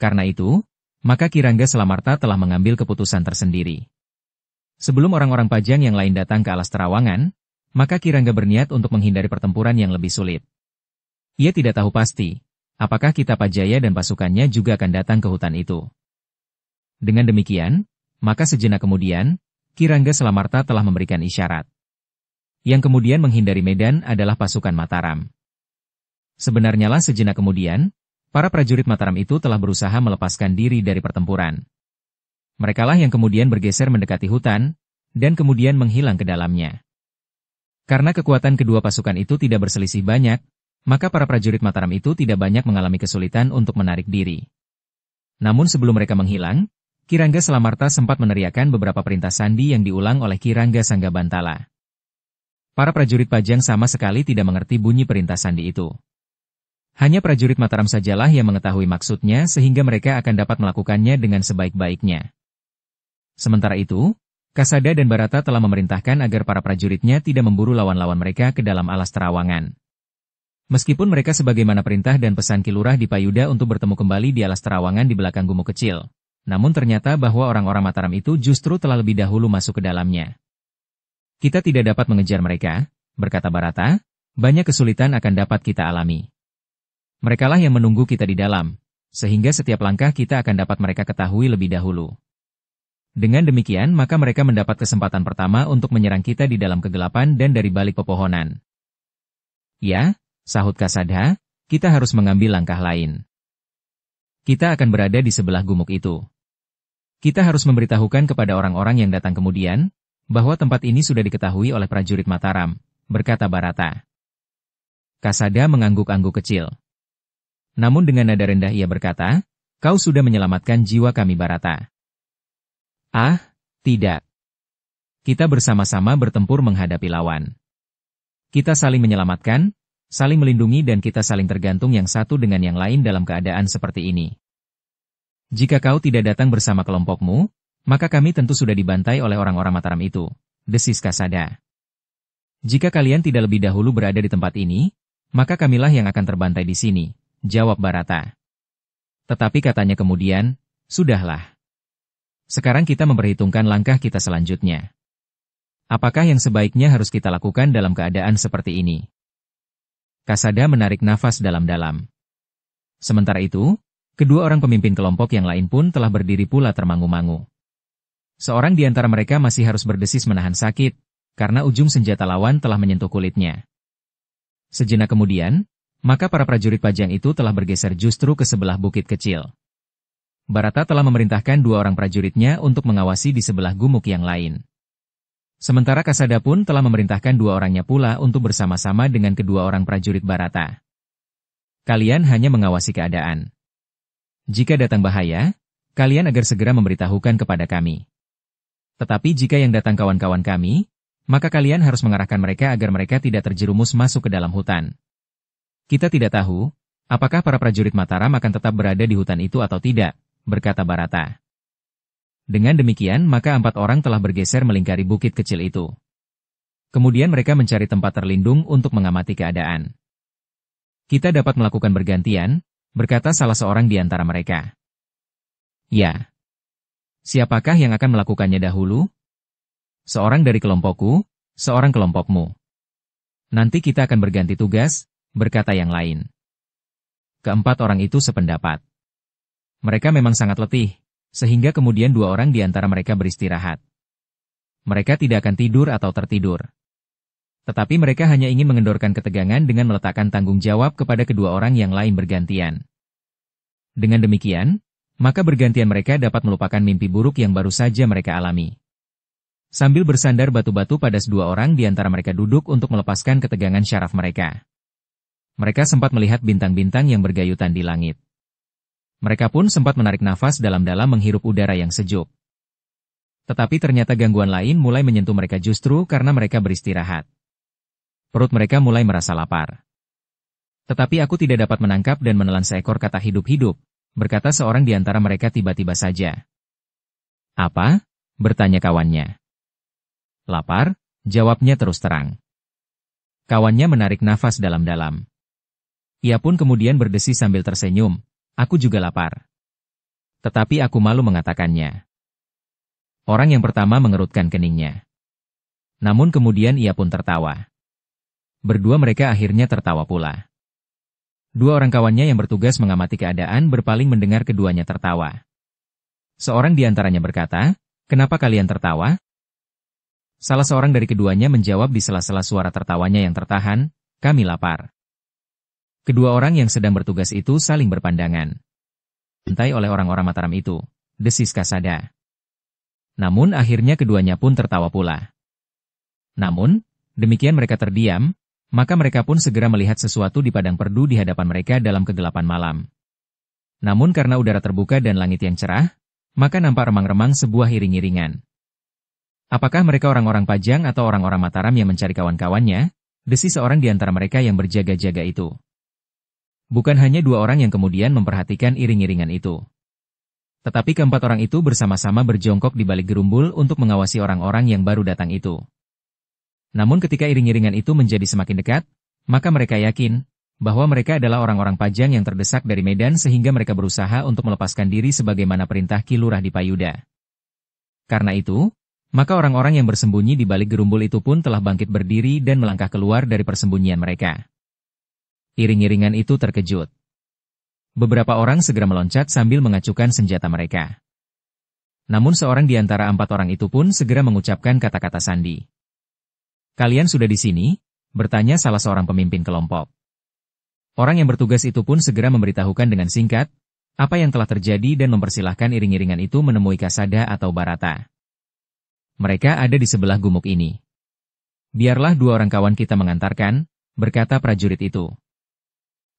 Karena itu, maka Ki Rangga Selamarta telah mengambil keputusan tersendiri. Sebelum orang-orang Pajang yang lain datang ke alas terawangan, maka Ki Rangga berniat untuk menghindari pertempuran yang lebih sulit. Ia tidak tahu pasti, apakah Ki Tapajaya dan pasukannya juga akan datang ke hutan itu. Dengan demikian, maka sejenak kemudian, Ki Rangga Selamarta telah memberikan isyarat. Yang kemudian menghindari medan adalah pasukan Mataram. Sebenarnya lah sejenak kemudian, para prajurit Mataram itu telah berusaha melepaskan diri dari pertempuran. Merekalah yang kemudian bergeser mendekati hutan, dan kemudian menghilang ke dalamnya. Karena kekuatan kedua pasukan itu tidak berselisih banyak, maka para prajurit Mataram itu tidak banyak mengalami kesulitan untuk menarik diri. Namun sebelum mereka menghilang, Ki Rangga Selamarta sempat meneriakkan beberapa perintah sandi yang diulang oleh Ki Rangga Sanggabantala. Para prajurit Pajang sama sekali tidak mengerti bunyi perintah sandi itu. Hanya prajurit Mataram sajalah yang mengetahui maksudnya sehingga mereka akan dapat melakukannya dengan sebaik-baiknya. Sementara itu, Kasada dan Barata telah memerintahkan agar para prajuritnya tidak memburu lawan-lawan mereka ke dalam alas terawangan. Meskipun mereka sebagaimana perintah dan pesan Ki Lurah di Payuda untuk bertemu kembali di alas terawangan di belakang gumuk kecil, namun ternyata bahwa orang-orang Mataram itu justru telah lebih dahulu masuk ke dalamnya. Kita tidak dapat mengejar mereka, berkata Barata, banyak kesulitan akan dapat kita alami. Merekalah yang menunggu kita di dalam, sehingga setiap langkah kita akan dapat mereka ketahui lebih dahulu. Dengan demikian maka mereka mendapat kesempatan pertama untuk menyerang kita di dalam kegelapan dan dari balik pepohonan. Ya, sahut Kasada, kita harus mengambil langkah lain. Kita akan berada di sebelah gumuk itu. Kita harus memberitahukan kepada orang-orang yang datang kemudian, bahwa tempat ini sudah diketahui oleh prajurit Mataram, berkata Barata. Kasada mengangguk-angguk kecil. Namun dengan nada rendah ia berkata, kau sudah menyelamatkan jiwa kami Barata. Ah, tidak. Kita bersama-sama bertempur menghadapi lawan. Kita saling menyelamatkan, saling melindungi dan kita saling tergantung yang satu dengan yang lain dalam keadaan seperti ini. Jika kau tidak datang bersama kelompokmu, maka kami tentu sudah dibantai oleh orang-orang Mataram itu, desis Kasada. Jika kalian tidak lebih dahulu berada di tempat ini, maka kamilah yang akan terbantai di sini, jawab Barata. Tetapi katanya kemudian, sudahlah. Sekarang kita memperhitungkan langkah kita selanjutnya. Apakah yang sebaiknya harus kita lakukan dalam keadaan seperti ini? Kasada menarik nafas dalam-dalam. Sementara itu, kedua orang pemimpin kelompok yang lain pun telah berdiri pula termangu-mangu. Seorang di antara mereka masih harus berdesis menahan sakit, karena ujung senjata lawan telah menyentuh kulitnya. Sejenak kemudian, maka para prajurit Pajang itu telah bergeser justru ke sebelah bukit kecil. Barata telah memerintahkan 2 orang prajuritnya untuk mengawasi di sebelah gumuk yang lain. Sementara Kasada pun telah memerintahkan 2 orangnya pula untuk bersama-sama dengan kedua orang prajurit Barata. Kalian hanya mengawasi keadaan. Jika datang bahaya, kalian agar segera memberitahukan kepada kami. Tetapi jika yang datang kawan-kawan kami, maka kalian harus mengarahkan mereka agar mereka tidak terjerumus masuk ke dalam hutan. Kita tidak tahu, apakah para prajurit Mataram akan tetap berada di hutan itu atau tidak, berkata Barata. Dengan demikian maka 4 orang telah bergeser melingkari bukit kecil itu. Kemudian mereka mencari tempat terlindung untuk mengamati keadaan. Kita dapat melakukan bergantian, berkata salah seorang di antara mereka. Ya. Siapakah yang akan melakukannya dahulu? Seorang dari kelompokku, seorang kelompokmu. Nanti kita akan berganti tugas, berkata yang lain. Keempat orang itu sependapat. Mereka memang sangat letih, sehingga kemudian 2 orang di antara mereka beristirahat. Mereka tidak akan tidur atau tertidur. Tetapi mereka hanya ingin mengendorkan ketegangan dengan meletakkan tanggung jawab kepada kedua orang yang lain bergantian. Dengan demikian, maka bergantian mereka dapat melupakan mimpi buruk yang baru saja mereka alami. Sambil bersandar batu-batu padas 2 orang di antara mereka duduk untuk melepaskan ketegangan syaraf mereka. Mereka sempat melihat bintang-bintang yang bergayutan di langit. Mereka pun sempat menarik nafas dalam-dalam menghirup udara yang sejuk. Tetapi ternyata gangguan lain mulai menyentuh mereka justru karena mereka beristirahat. Perut mereka mulai merasa lapar. Tetapi aku tidak dapat menangkap dan menelan seekor kata hidup-hidup, berkata seorang di antara mereka tiba-tiba saja. Apa? Bertanya kawannya. Lapar, jawabnya terus terang. Kawannya menarik nafas dalam-dalam. Ia pun kemudian berdesi sambil tersenyum, aku juga lapar. Tetapi aku malu mengatakannya. Orang yang pertama mengerutkan keningnya. Namun kemudian ia pun tertawa. Berdua mereka akhirnya tertawa pula. 2 orang kawannya yang bertugas mengamati keadaan berpaling mendengar keduanya tertawa. Seorang di antaranya berkata, kenapa kalian tertawa? Salah seorang dari keduanya menjawab di sela-sela suara tertawanya yang tertahan, kami lapar. Kedua orang yang sedang bertugas itu saling berpandangan. Dibantai oleh orang-orang Mataram itu, desis Kasada. Namun akhirnya keduanya pun tertawa pula. Namun, demikian mereka terdiam, maka mereka pun segera melihat sesuatu di padang perdu di hadapan mereka dalam kegelapan malam. Namun karena udara terbuka dan langit yang cerah, maka nampak remang-remang sebuah iring-iringan. Apakah mereka orang-orang Pajang atau orang-orang Mataram yang mencari kawan-kawannya? Desis seorang di antara mereka yang berjaga-jaga itu. Bukan hanya 2 orang yang kemudian memperhatikan iring-iringan itu. Tetapi keempat orang itu bersama-sama berjongkok di balik gerumbul untuk mengawasi orang-orang yang baru datang itu. Namun ketika iring-iringan itu menjadi semakin dekat, maka mereka yakin bahwa mereka adalah orang-orang Pajang yang terdesak dari medan sehingga mereka berusaha untuk melepaskan diri sebagaimana perintah Ki Lurah di Payuda. Karena itu, maka orang-orang yang bersembunyi di balik gerumbul itu pun telah bangkit berdiri dan melangkah keluar dari persembunyian mereka. Iring-iringan itu terkejut. Beberapa orang segera meloncat sambil mengacukan senjata mereka. Namun seorang di antara 4 orang itu pun segera mengucapkan kata-kata sandi. Kalian sudah di sini? Bertanya salah seorang pemimpin kelompok. Orang yang bertugas itu pun segera memberitahukan dengan singkat, apa yang telah terjadi dan mempersilahkan iring-iringan itu menemui Kasada atau Barata. Mereka ada di sebelah gumuk ini. Biarlah 2 orang kawan kita mengantarkan, berkata prajurit itu.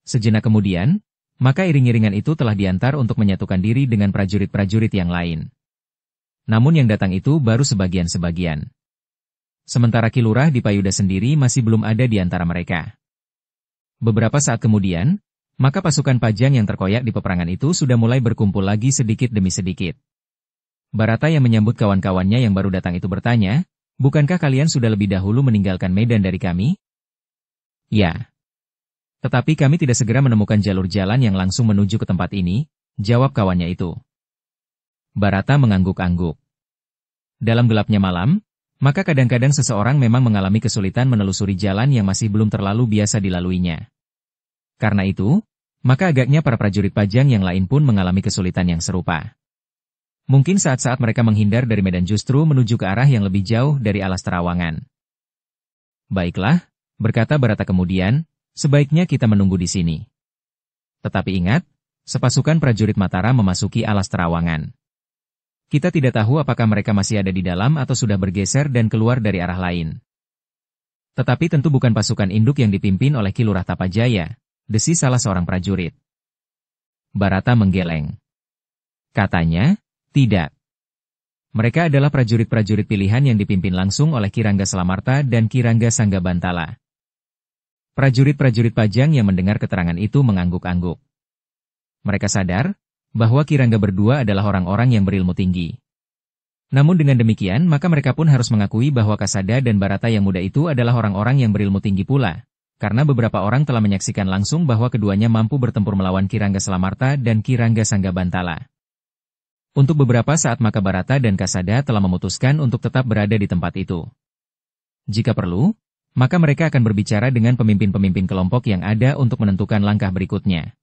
Sejenak kemudian, maka iring-iringan itu telah diantar untuk menyatukan diri dengan prajurit-prajurit yang lain. Namun yang datang itu baru sebagian-sebagian. Sementara Ki Lurah di Payuda sendiri masih belum ada di antara mereka. Beberapa saat kemudian, maka pasukan Pajang yang terkoyak di peperangan itu sudah mulai berkumpul lagi sedikit demi sedikit. Barata yang menyambut kawan-kawannya yang baru datang itu bertanya, bukankah kalian sudah lebih dahulu meninggalkan medan dari kami? Ya. Tetapi kami tidak segera menemukan jalur jalan yang langsung menuju ke tempat ini, jawab kawannya itu. Barata mengangguk-angguk. Dalam gelapnya malam, maka kadang-kadang seseorang memang mengalami kesulitan menelusuri jalan yang masih belum terlalu biasa dilaluinya. Karena itu, maka agaknya para prajurit Pajang yang lain pun mengalami kesulitan yang serupa. Mungkin saat-saat mereka menghindar dari medan justru menuju ke arah yang lebih jauh dari alas terawangan. Baiklah, berkata Barata kemudian, Sebaiknya kita menunggu di sini. Tetapi ingat, sepasukan prajurit Mataram memasuki alas terawangan. Kita tidak tahu apakah mereka masih ada di dalam atau sudah bergeser dan keluar dari arah lain. Tetapi tentu bukan pasukan induk yang dipimpin oleh Ki Lurah Tapajaya, desis salah seorang prajurit. Barata menggeleng. Katanya, tidak. Mereka adalah prajurit-prajurit pilihan yang dipimpin langsung oleh Ki Rangga Slamarta dan Ki Rangga Sanggabantala. Prajurit-prajurit Pajang yang mendengar keterangan itu mengangguk-angguk. Mereka sadar bahwa Ki Rangga berdua adalah orang-orang yang berilmu tinggi. Namun dengan demikian maka mereka pun harus mengakui bahwa Kasada dan Barata yang muda itu adalah orang-orang yang berilmu tinggi pula, karena beberapa orang telah menyaksikan langsung bahwa keduanya mampu bertempur melawan Ki Rangga Slamarta dan Ki Rangga Sanggabantala. Untuk beberapa saat maka Barata dan Kasada telah memutuskan untuk tetap berada di tempat itu. Jika perlu, maka mereka akan berbicara dengan pemimpin-pemimpin kelompok yang ada untuk menentukan langkah berikutnya.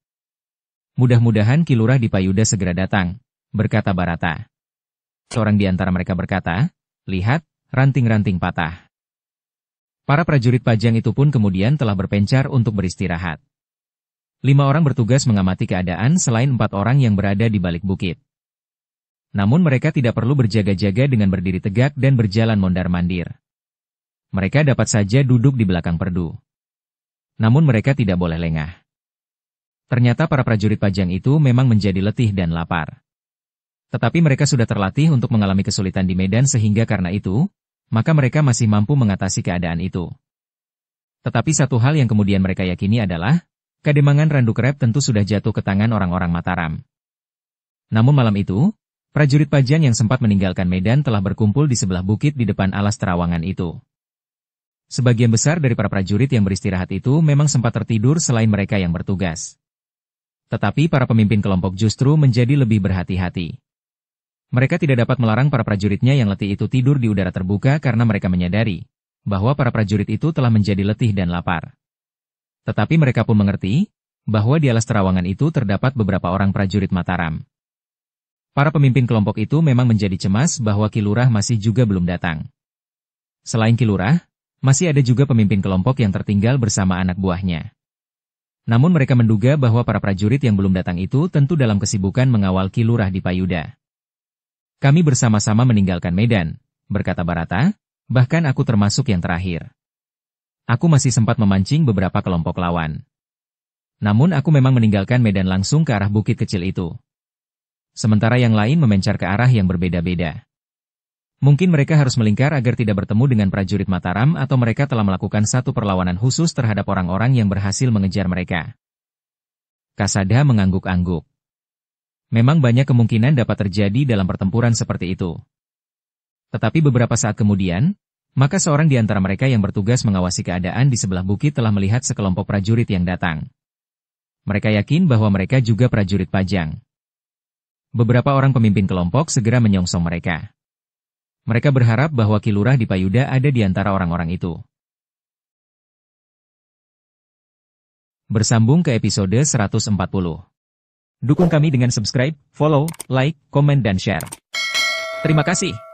Mudah-mudahan Ki Lurah Dipayuda segera datang, berkata Barata. Seorang di antara mereka berkata, lihat, ranting-ranting patah. Para prajurit Pajang itu pun kemudian telah berpencar untuk beristirahat. 5 orang bertugas mengamati keadaan selain 4 orang yang berada di balik bukit. Namun mereka tidak perlu berjaga-jaga dengan berdiri tegak dan berjalan mondar-mandir. Mereka dapat saja duduk di belakang perdu. Namun mereka tidak boleh lengah. Ternyata para prajurit Pajang itu memang menjadi letih dan lapar. Tetapi mereka sudah terlatih untuk mengalami kesulitan di medan sehingga karena itu, maka mereka masih mampu mengatasi keadaan itu. Tetapi satu hal yang kemudian mereka yakini adalah, Kademangan Randukrep tentu sudah jatuh ke tangan orang-orang Mataram. Namun malam itu, prajurit Pajang yang sempat meninggalkan medan telah berkumpul di sebelah bukit di depan alas terawangan itu. Sebagian besar dari para prajurit yang beristirahat itu memang sempat tertidur selain mereka yang bertugas. Tetapi para pemimpin kelompok justru menjadi lebih berhati-hati. Mereka tidak dapat melarang para prajuritnya yang letih itu tidur di udara terbuka karena mereka menyadari bahwa para prajurit itu telah menjadi letih dan lapar. Tetapi mereka pun mengerti bahwa di alas terawangan itu terdapat beberapa orang prajurit Mataram. Para pemimpin kelompok itu memang menjadi cemas bahwa Ki Lurah masih juga belum datang. Selain Ki Lurah, masih ada juga pemimpin kelompok yang tertinggal bersama anak buahnya. Namun mereka menduga bahwa para prajurit yang belum datang itu tentu dalam kesibukan mengawal Ki Lurah Dipayuda. Kami bersama-sama meninggalkan medan, berkata Barata, bahkan aku termasuk yang terakhir. Aku masih sempat memancing beberapa kelompok lawan. Namun aku memang meninggalkan medan langsung ke arah bukit kecil itu. Sementara yang lain memencar ke arah yang berbeda-beda. Mungkin mereka harus melingkar agar tidak bertemu dengan prajurit Mataram atau mereka telah melakukan satu perlawanan khusus terhadap orang-orang yang berhasil mengejar mereka. Kasada mengangguk-angguk. Memang banyak kemungkinan dapat terjadi dalam pertempuran seperti itu. Tetapi beberapa saat kemudian, maka seorang di antara mereka yang bertugas mengawasi keadaan di sebelah bukit telah melihat sekelompok prajurit yang datang. Mereka yakin bahwa mereka juga prajurit Pajang. Beberapa orang pemimpin kelompok segera menyongsong mereka. Mereka berharap bahwa Ki Lurah Dipayuda ada di antara orang-orang itu. Bersambung ke episode 140. Dukung kami dengan subscribe, follow, like, komen dan share. Terima kasih.